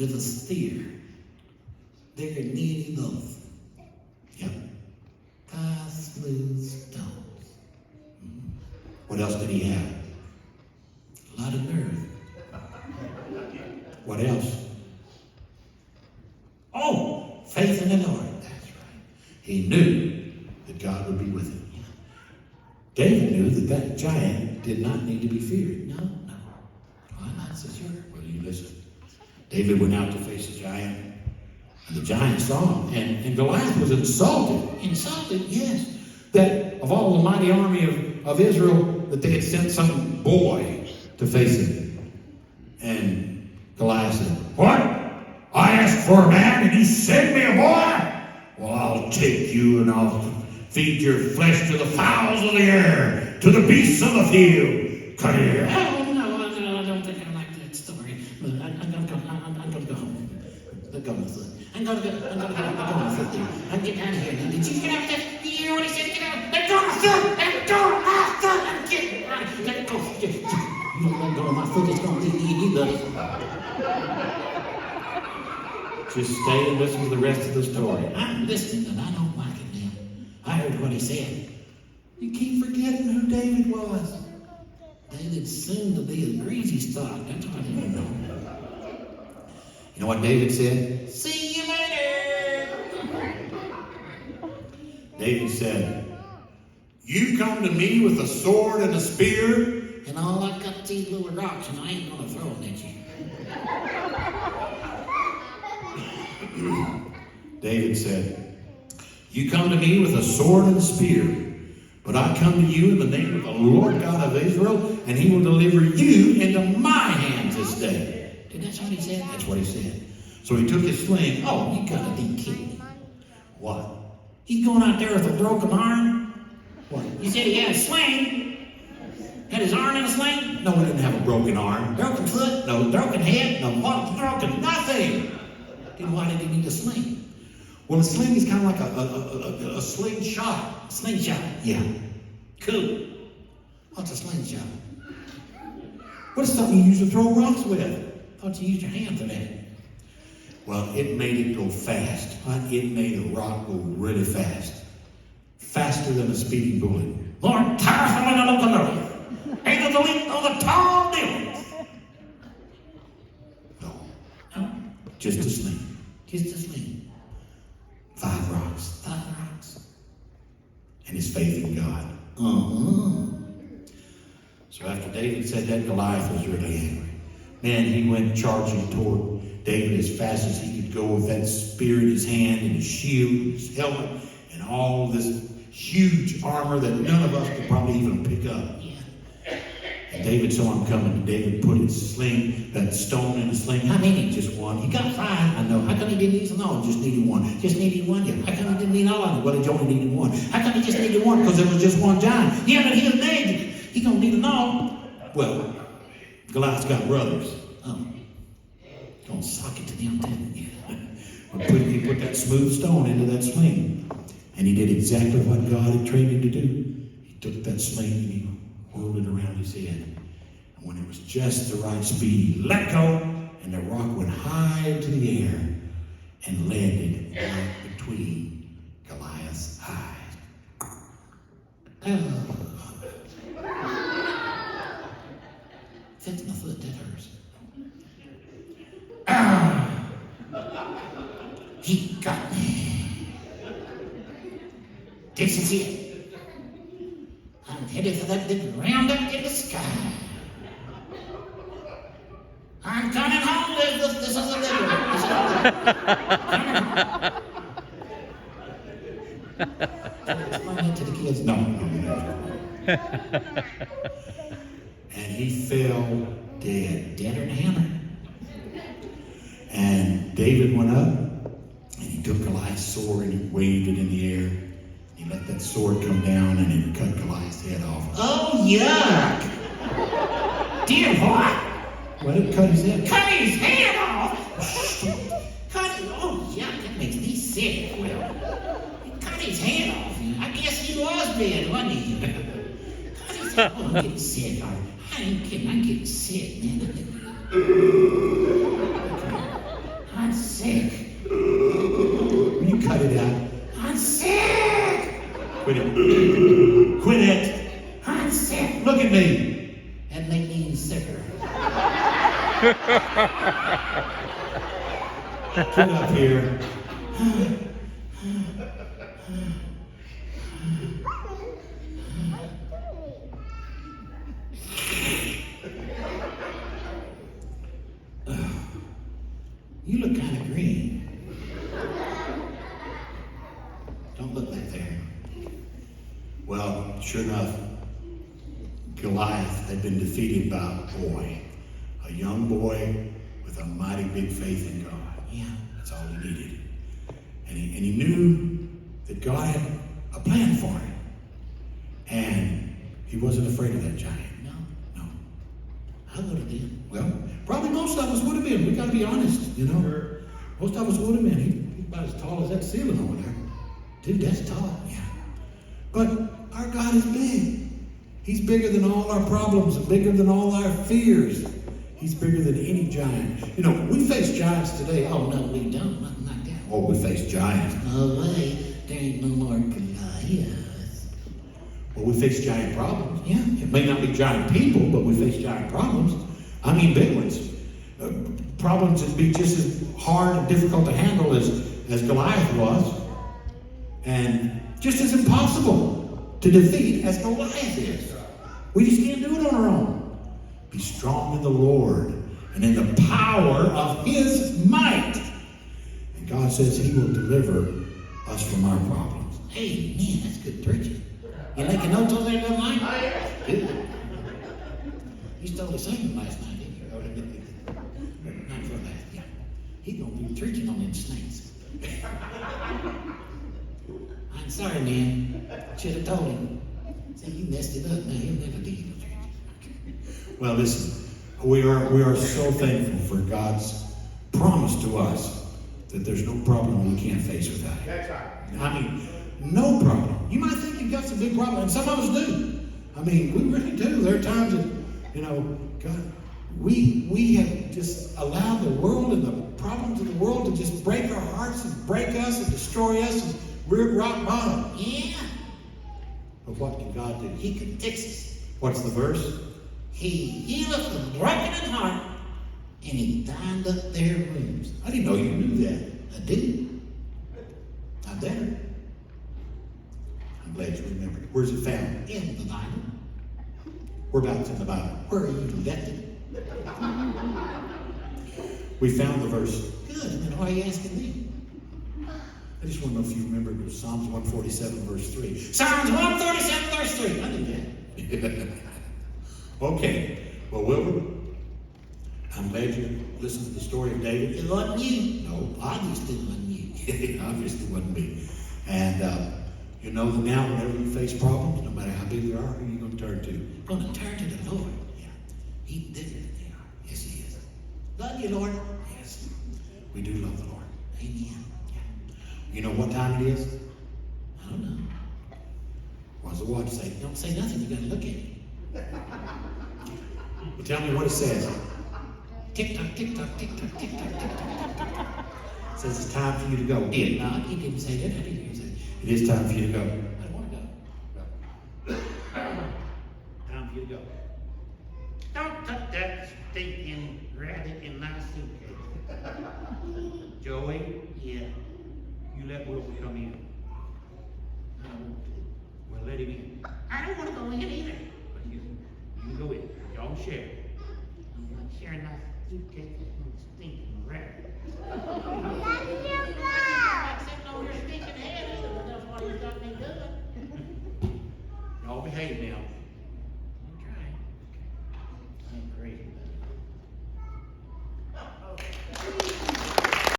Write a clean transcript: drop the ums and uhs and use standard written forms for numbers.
with a spear. There nearly both. Yep. 5 smooth stones. What else did he have? A lot of nerve. What else? Oh, faith in the Lord. That's right. He knew that God would be with him. David knew that that giant did not need to be feared. No. Why not, sister? Well, you listen. David went out to face the giant, and the giant saw him, and Goliath was insulted. Insulted, yes. That of all the mighty army of Israel, that they had sent some boy to face him. And Goliath said, "What? I asked for a man, and you sent me a boy? Well, I'll take you, and I'll feed your flesh to the fowls of the air, to the beasts of the field. Come here." Oh, no, I don't think I like that story. I'm going to go home. I'm going to go on foot. I'm going to go on foot there. I'm getting out of here. Did you get out there? You hear what he said? Get out. Let go of my foot. Let go of my foot. I'm getting out. Let go. You don't let go of my foot. It's going to be you, buddy. Just stay and listen to the rest of the story. I'm listening, and I don't like it now. I heard what he said. You keep forgetting who David was. David seemed to be a greasy stock. That's what I didn't know. You know what David said? See you later. David said, "You come to me with a sword and a spear, and all I got these little rocks, and I ain't going to throw them at you." David said, "You come to me with a sword and a spear, but I come to you in the name of the Lord God of Israel, and he will deliver you into my hands this day." Did that's what he said? That's what he said. So he took his sling. Oh, you gotta be kidding me. What? He's going out there with a broken arm? What? You said he had a sling? Had his arm in a sling? No, he didn't have a broken arm. Broken foot? No. Broken head? No. What? Broken nothing. Then why did he need a sling? Well, a sling is kind of like a slingshot. A slingshot? Yeah. Cool. What's a slingshot? What's something you use to throw rocks with? Thought you used your hand for that. Well, it made it go fast. It made a rock go really fast. Faster than a speeding bullet. Lord, tiresome and uncle, ain't the leap of the tall buildings. No, just a sling. Just a sling. 5 rocks. And his faith in God. So after David said that, Goliath was really angry. Man, he went charging toward David as fast as he could go with that spear in his hand and his shield, his helmet, and all this huge armor that none of us could probably even pick up. And David saw him coming. David put his sling, that stone in his sling. How many? Just one. He got 5. I know. How come he didn't use them all? Just needed one. Just needed one. Yeah. How come he didn't need all of them? Well, he only needed one. How come he just needed one? Because there was just one giant. Yeah, but he was big. He gonna need them all. Well, Goliath's got brothers. Gonna sock it to them too. He put that smooth stone into that sling. And he did exactly what God had trained him to do. He took that sling and he whirled it around his head. And when it was just the right speed, he let go, and the rock went high into the air and landed right between Goliath's eyes. Fits my foot, that hurts. He got me. This is it. I'm headed for that big roundup in the sky. I'm coming home, Elizabeth. This is a little one. This is a little one. Explain it to the kids. No. And he fell dead. Deader than a hammer. And David went up, and he took Goliath's sword and he waved it in the air. He let that sword come down, and it cut Goliath's head off. Oh, yuck! Dear what? Well, it cut his head. Cut his head off? Cut it? Oh, yuck, that makes me sick. Well, he cut his head off. I guess he was dead, wasn't he? Cut his head. Oh, I'm getting sick. I ain't kidding. I'm getting sick, man. sick. You cut it out. I'm sick. Quit it. Quit it. I'm sick. Look at me. That make me even sicker. Get up here. You look kind of green. Don't look like there. Well, sure enough, Goliath had been defeated by a boy, a young boy with a mighty big faith in God. Yeah, that's all he needed. And he knew that God had a plan for him. And he wasn't afraid of that giant. No. I would have been. Well, probably most of us would have been. We got to be honest, you know. Sure. Most of us would have been. He's about as tall as that ceiling over there. Dude, that's tall. Yeah. But our God is big. He's bigger than all our problems, bigger than all our fears. He's bigger than any giant. You know, we face giants today. Oh, no, we don't. Nothing like that. Oh, we face giants. No way. There ain't no more Goliath. Well, we face giant problems. Yeah, it may not be giant people, but we face giant problems. I mean, big ones. Problems that be just as hard and difficult to handle as Goliath was. And just as impossible to defeat as Goliath is. We just can't do it on our own. Be strong in the Lord and in the power of his might. And God says he will deliver us from our problems. Hey, man, that's good preaching. You making notes on there, little Mike? Good. You stole the singing last night, didn't you? Not for that, yeah. He's going to be preaching on them snakes. I'm sorry, man. Should have told him. See, you messed it up now. He'll never do you no changes. Well, listen. We are so thankful for God's promise to us that there's no problem we can't face without him. That's right. I mean, no problem. You might think you've got some big problems, and some of us do. I mean, we really do. There are times that, you know, God, we have just allowed the world and the problems of the world to just break our hearts and break us and destroy us, and we're at rock bottom. Yeah. But what can God do? He can fix us. What's the verse? He healeth the broken in heart, and he bind up their wounds. I didn't know you knew that. I did. I better. I'm glad you remembered. Where's it found? In the Bible. Whereabouts in the Bible? Where are you left it? We found the verse. Good. Then why are you asking me? I just want to know if you remember it was Psalms 147, verse 3. Psalms 147, verse 3. I knew that. Okay. Well, Wilbur, I'm glad you listened to the story of David. It wasn't you. No, obviously it wasn't you. Obviously it wasn't me. And you know that now whenever you face problems, no matter how big they are, who are you going to turn to? I'm going to turn to the Lord. Yeah. He's bigger than they are. Yes, he is. Love you, Lord. Yes. We do love the Lord. Amen. Yeah. You know what time it is? I don't know. What does the watch say? Don't say nothing. You got to look at it. Well, tell me what it says. Tick tock, tick tock, tick tock, tick tock, tick tock, tick tock. It says it's time for you to go. No, he didn't say that. I didn't hear him say it. It is time for you to go. I don't want to go. Time for you to go. Don't touch that stinking rabbit in my suitcase. Joey, yeah. You let Wilbur come in. I don't want to. Well, let him in. I don't want to go in either. But you can go in. Y'all share. I'm not sharing my suitcase with no stinking rabbit. Let me go! I'm not sitting on your stinking head either, but that's what he's got me doing. Y'all behave now.